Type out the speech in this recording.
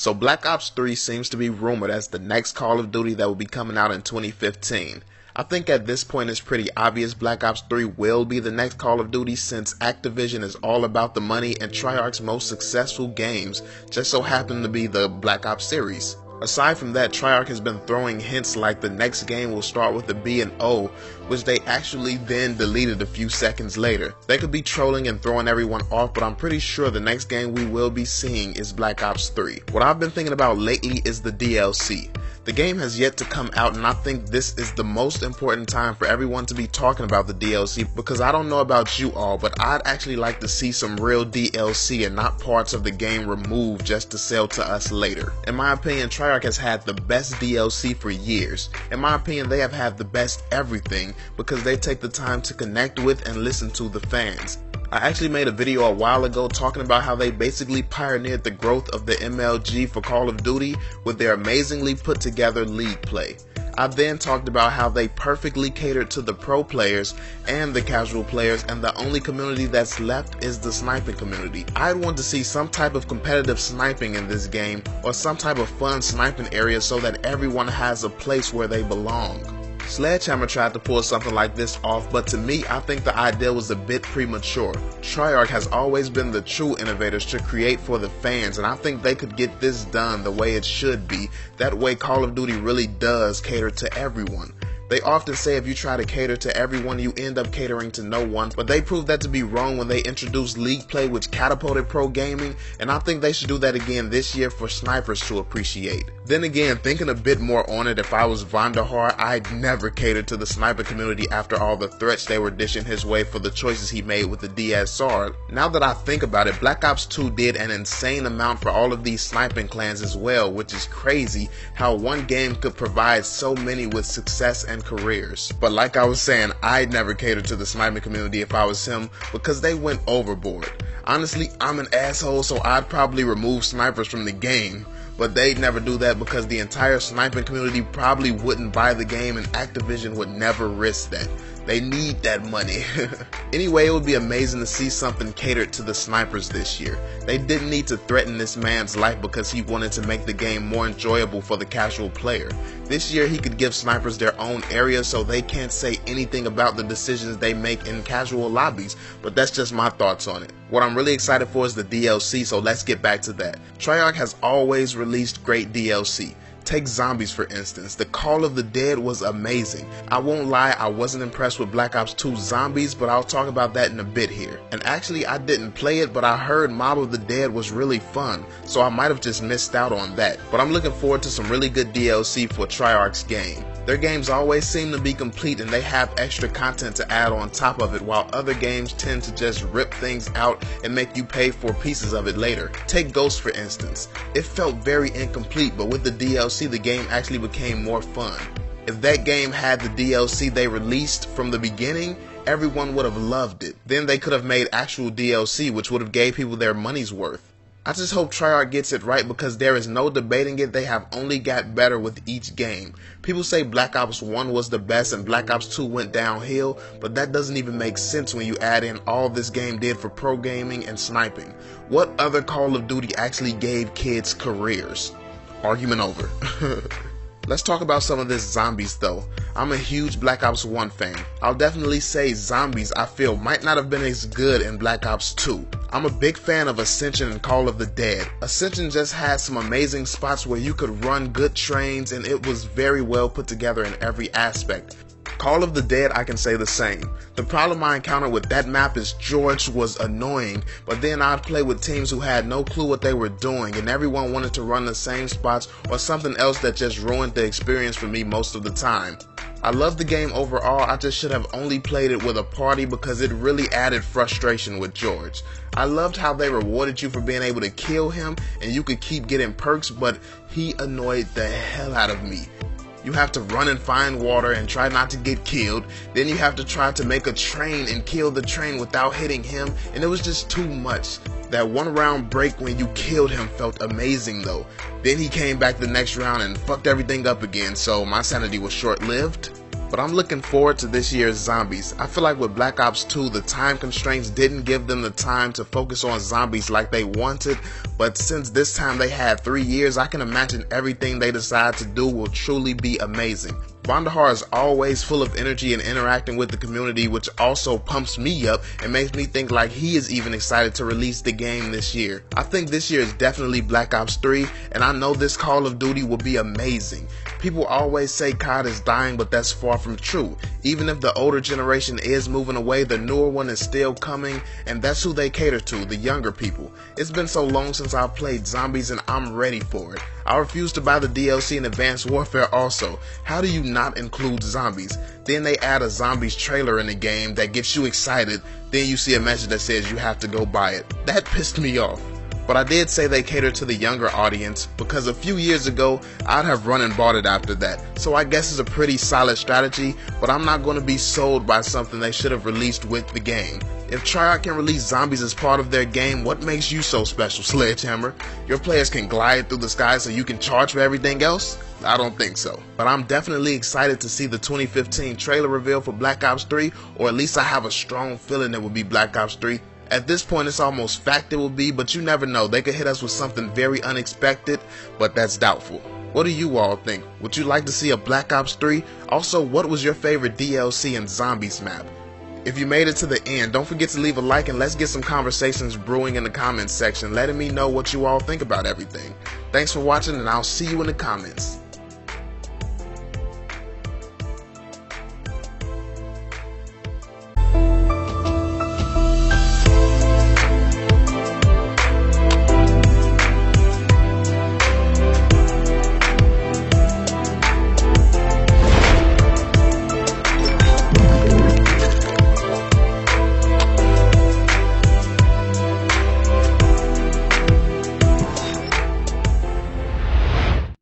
So Black Ops 3 seems to be rumored as the next Call of Duty that will be coming out in 2015. I think at this point it's pretty obvious Black Ops 3 will be the next Call of Duty, since Activision is all about the money and Treyarch's most successful games just so happen to be the Black Ops series. Aside from that, Treyarch has been throwing hints like the next game will start with a B and O, which they actually then deleted a few seconds later. They could be trolling and throwing everyone off, but I'm pretty sure the next game we will be seeing is Black Ops 3. What I've been thinking about lately is the DLC. The game has yet to come out, and I think this is the most important time for everyone to be talking about the DLC, because I don't know about you all, but I'd actually like to see some real DLC and not parts of the game removed just to sell to us later. In my opinion, Treyarch has had the best DLC for years. In my opinion, they have had the best everything because they take the time to connect with and listen to the fans. I actually made a video a while ago talking about how they basically pioneered the growth of the MLG for Call of Duty with their amazingly put together league play. I then talked about how they perfectly catered to the pro players and the casual players, and the only community that's left is the sniping community. I'd want to see some type of competitive sniping in this game, or some type of fun sniping area so that everyone has a place where they belong. Sledgehammer tried to pull something like this off, but to me, I think the idea was a bit premature. Treyarch has always been the true innovators to create for the fans, and I think they could get this done the way it should be. That way Call of Duty really does cater to everyone. They often say if you try to cater to everyone, you end up catering to no one, but they proved that to be wrong when they introduced League Play, which catapulted pro gaming, and I think they should do that again this year for snipers to appreciate. Then again, thinking a bit more on it, if I was Vandahar, I'd never cater to the sniper community after all the threats they were dishing his way for the choices he made with the DSR. Now that I think about it, Black Ops 2 did an insane amount for all of these sniping clans as well, which is crazy how one game could provide so many with success and careers. But like I was saying, I'd never cater to the sniping community if I was him, because they went overboard. Honestly, I'm an asshole, so I'd probably remove snipers from the game, but they'd never do that because the entire sniping community probably wouldn't buy the game, and Activision would never risk that. They need that money. Anyway, it would be amazing to see something catered to the snipers this year. They didn't need to threaten this man's life because he wanted to make the game more enjoyable for the casual player. This year he could give snipers their own area so they can't say anything about the decisions they make in casual lobbies, but that's just my thoughts on it. What I'm really excited for is the DLC, so let's get back to that. Treyarch has always released great DLC. Take Zombies for instance. The Call of the Dead was amazing. I won't lie, I wasn't impressed with Black Ops 2 Zombies, but I'll talk about that in a bit here. And actually I didn't play it, but I heard Mob of the Dead was really fun, so I might have just missed out on that. But I'm looking forward to some really good DLC for Treyarch's game. Their games always seem to be complete and they have extra content to add on top of it, while other games tend to just rip things out and make you pay for pieces of it later. Take Ghost for instance. It felt very incomplete, but with the DLC the game actually became more fun. If that game had the DLC they released from the beginning, everyone would have loved it. Then they could have made actual DLC, which would have gave people their money's worth. I just hope Treyarch gets it right, because there is no debating it, they have only got better with each game. People say Black Ops 1 was the best and Black Ops 2 went downhill, but that doesn't even make sense when you add in all this game did for pro gaming and sniping. What other Call of Duty actually gave kids careers? Argument over. Let's talk about some of this Zombies though. I'm a huge Black Ops 1 fan. I'll definitely say Zombies I feel might not have been as good in Black Ops 2. I'm a big fan of Ascension and Call of the Dead. Ascension just had some amazing spots where you could run good trains, and it was very well put together in every aspect. Call of the Dead, I can say the same. The problem I encountered with that map is George was annoying, but then I'd play with teams who had no clue what they were doing, and everyone wanted to run the same spots or something else that just ruined the experience for me most of the time. I love the game overall, I just should have only played it with a party because it really added frustration with George. I loved how they rewarded you for being able to kill him and you could keep getting perks, but he annoyed the hell out of me. You have to run and find water and try not to get killed. Then you have to try to make a train and kill the train without hitting him, and it was just too much. That one round break when you killed him felt amazing though. Then he came back the next round and fucked everything up again, so my sanity was short-lived. But I'm looking forward to this year's zombies. I feel like with Black Ops 2, the time constraints didn't give them the time to focus on zombies like they wanted, but since this time they had 3 years, I can imagine everything they decide to do will truly be amazing. Bondahar is always full of energy and interacting with the community, which also pumps me up and makes me think like he is even excited to release the game this year. I think this year is definitely Black Ops 3, and I know this Call of Duty will be amazing. People always say COD is dying, but that's far from true. Even if the older generation is moving away, the newer one is still coming, and that's who they cater to, the younger people. It's been so long since I've played zombies and I'm ready for it. I refuse to buy the DLC in Advanced Warfare also. How do you not include zombies? Then they add a zombies trailer in the game that gets you excited, then you see a message that says you have to go buy it. That pissed me off. But I did say they cater to the younger audience because a few years ago I'd have run and bought it after that. So I guess it's a pretty solid strategy, but I'm not going to be sold by something they should have released with the game. If Treyarch can release zombies as part of their game, what makes you so special, Sledgehammer? Your players can glide through the sky so you can charge for everything else? I don't think so. But I'm definitely excited to see the 2015 trailer reveal for Black Ops 3, or at least I have a strong feeling it will be Black Ops 3. At this point, it's almost fact it will be, but you never know. They could hit us with something very unexpected, but that's doubtful. What do you all think? Would you like to see a Black Ops 3? Also, what was your favorite DLC and zombies map? If you made it to the end, don't forget to leave a like and let's get some conversations brewing in the comments section, letting me know what you all think about everything. Thanks for watching, and I'll see you in the comments.